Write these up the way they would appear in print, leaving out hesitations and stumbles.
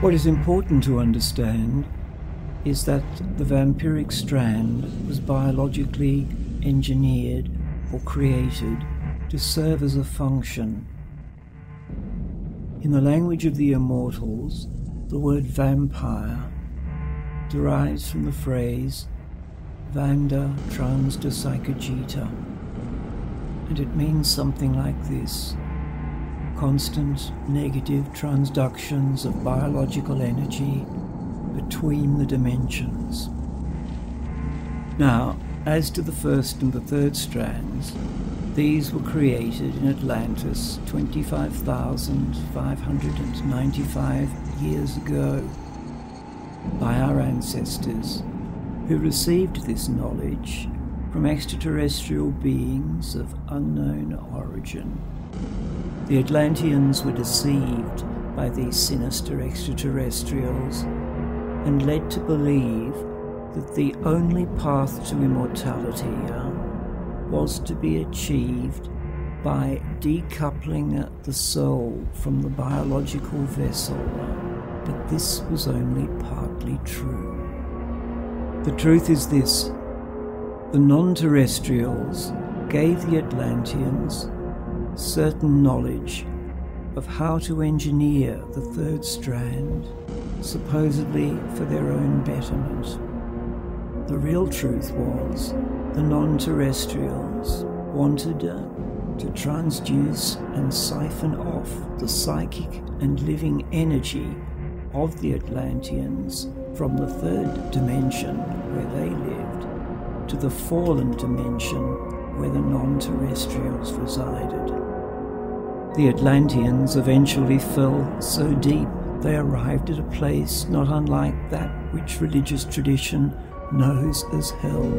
What is important to understand is that the vampiric strand was biologically engineered or created to serve as a function. In the language of the immortals, the word vampire derives from the phrase Vanda transda psychogita, and it means something like this: constant negative transductions of biological energy between the dimensions. Now, as to the first and the third strands, these were created in Atlantis 25,595 years ago by our ancestors, who received this knowledge from extraterrestrial beings of unknown origin. The Atlanteans were deceived by these sinister extraterrestrials and led to believe that the only path to immortality was to be achieved by decoupling the soul from the biological vessel, but this was only partly true. The truth is this: the non-terrestrials gave the Atlanteans certain knowledge of how to engineer the third strand, supposedly for their own betterment. The real truth was the non-terrestrials wanted to transduce and siphon off the psychic and living energy of the Atlanteans from the third dimension where they lived to the fallen dimension where the non-terrestrials resided. The Atlanteans eventually fell so deep they arrived at a place not unlike that which religious tradition knows as hell.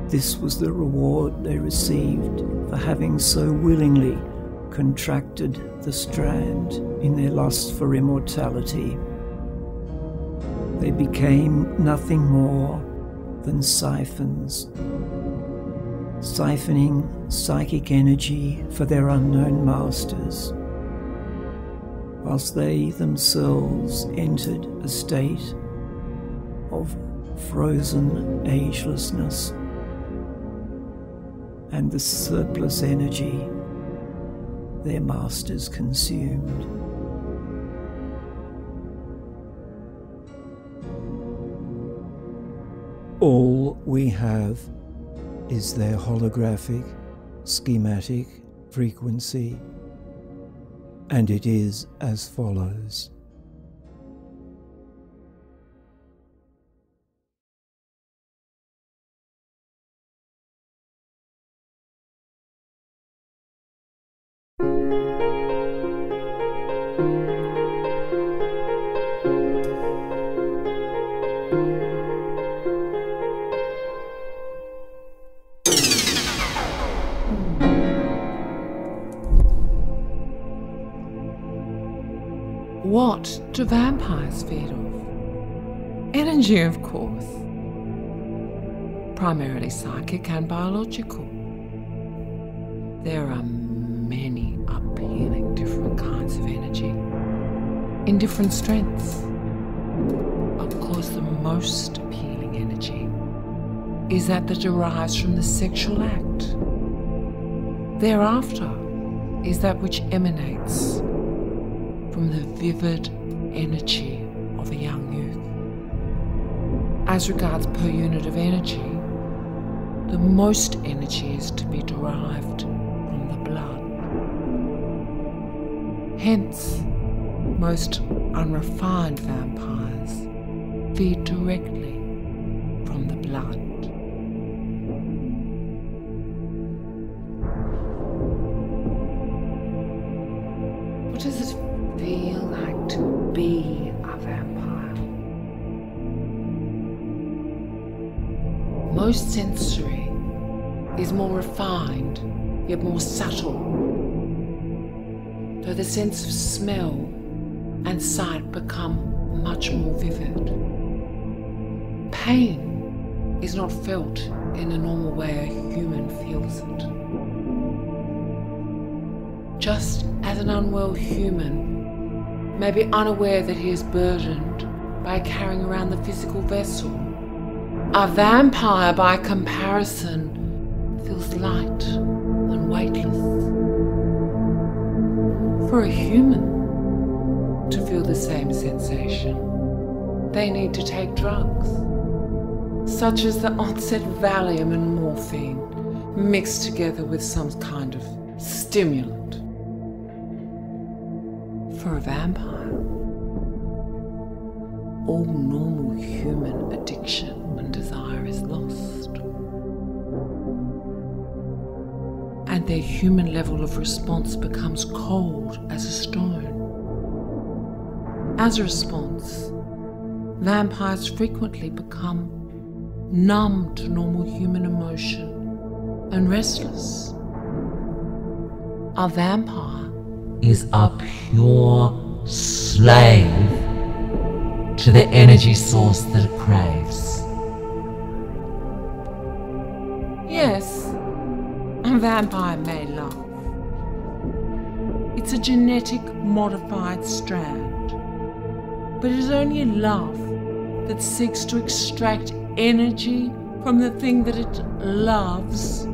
This was the reward they received for having so willingly contracted the strand in their lust for immortality. They became nothing more than siphons, siphoning psychic energy for their unknown masters, whilst they themselves entered a state of frozen agelessness, and the surplus energy their masters consumed. All we have is their holographic, schematic frequency, and it is as follows. What do vampires feed off? Energy, of course. Primarily psychic and biological. There are many appealing different kinds of energy in different strengths. Of course, the most appealing energy is that derives from the sexual act. Thereafter is that which emanates from the vivid energy of a young youth. As regards per unit of energy, the most energy is to be derived from the blood. Hence, most unrefined vampires feed directly from the blood. What does it feel like to be a vampire? Most sensory is more refined, yet more subtle, though the sense of smell and sight become much more vivid. Pain is not felt in the normal way a human feels it. Just as an unwell human may be unaware that he is burdened by carrying around the physical vessel. A vampire, by comparison, feels light and weightless. For a human to feel the same sensation, they need to take drugs, such as the onset Valium and morphine, mixed together with some kind of stimulant. For a vampire, all normal human addiction and desire is lost, and their human level of response becomes cold as a stone. As a response, vampires frequently become numb to normal human emotion and restless. A vampire is a pure slave to the energy source that it craves. Yes, a vampire may love. It's a genetic modified strand, but it is only love that seeks to extract energy from the thing that it loves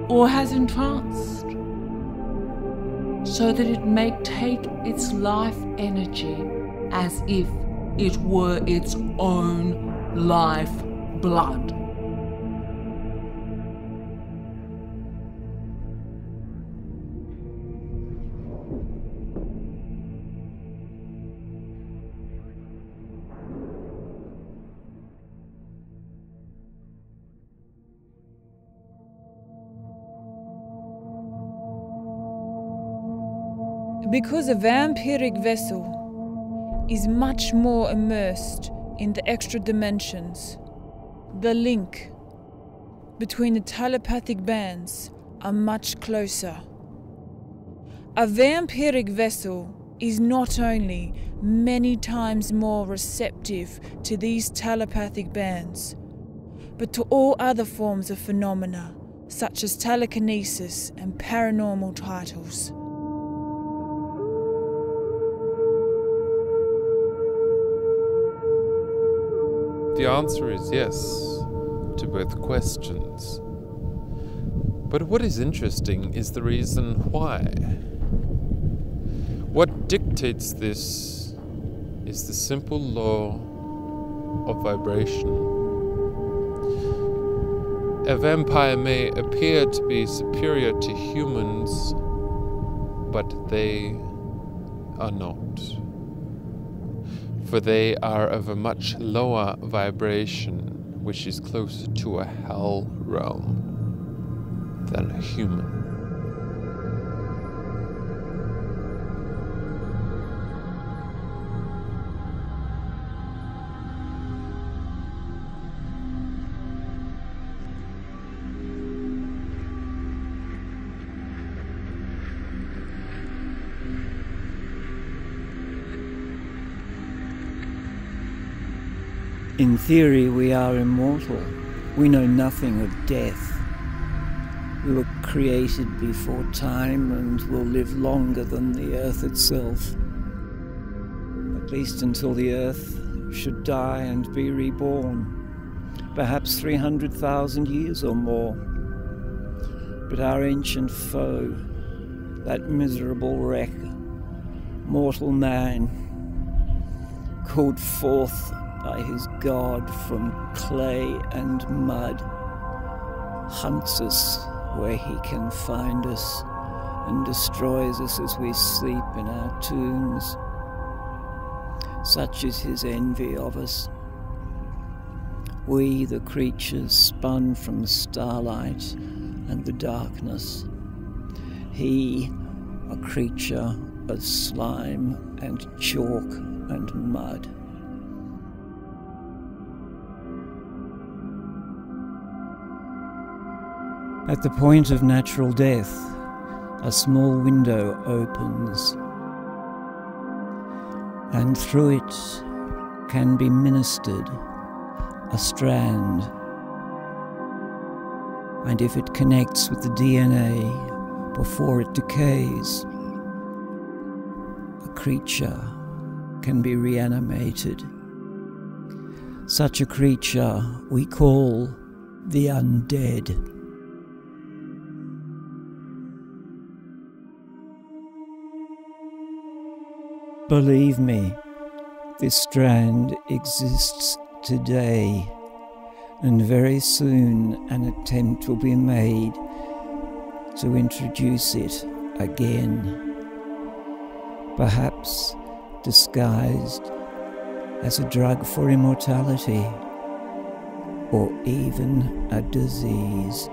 or has entranced, so that it may take its life energy as if it were its own life blood. Because a vampiric vessel is much more immersed in the extra dimensions, the link between the telepathic bands are much closer. A vampiric vessel is not only many times more receptive to these telepathic bands, but to all other forms of phenomena such as telekinesis and paranormal titles. The answer is yes to both questions. But what is interesting is the reason why. What dictates this is the simple law of vibration. A vampire may appear to be superior to humans, but they are not. For they are of a much lower vibration, which is closer to a hell realm than a human. In theory, we are immortal. We know nothing of death. We were created before time and will live longer than the earth itself. At least until the earth should die and be reborn. Perhaps 300,000 years or more. But our ancient foe, that miserable wreck, mortal man, called forth by his God from clay and mud, hunts us where he can find us and destroys us as we sleep in our tombs. Such is his envy of us. We, the creatures spun from starlight and the darkness. He, a creature of slime and chalk and mud. At the point of natural death, a small window opens, and through it can be ministered a strand. And if it connects with the DNA before it decays, creature can be reanimated. Such a creature we call the undead. Believe me, this strand exists today, and very soon an attempt will be made to introduce it again, perhaps disguised as a drug for immortality, or even a disease.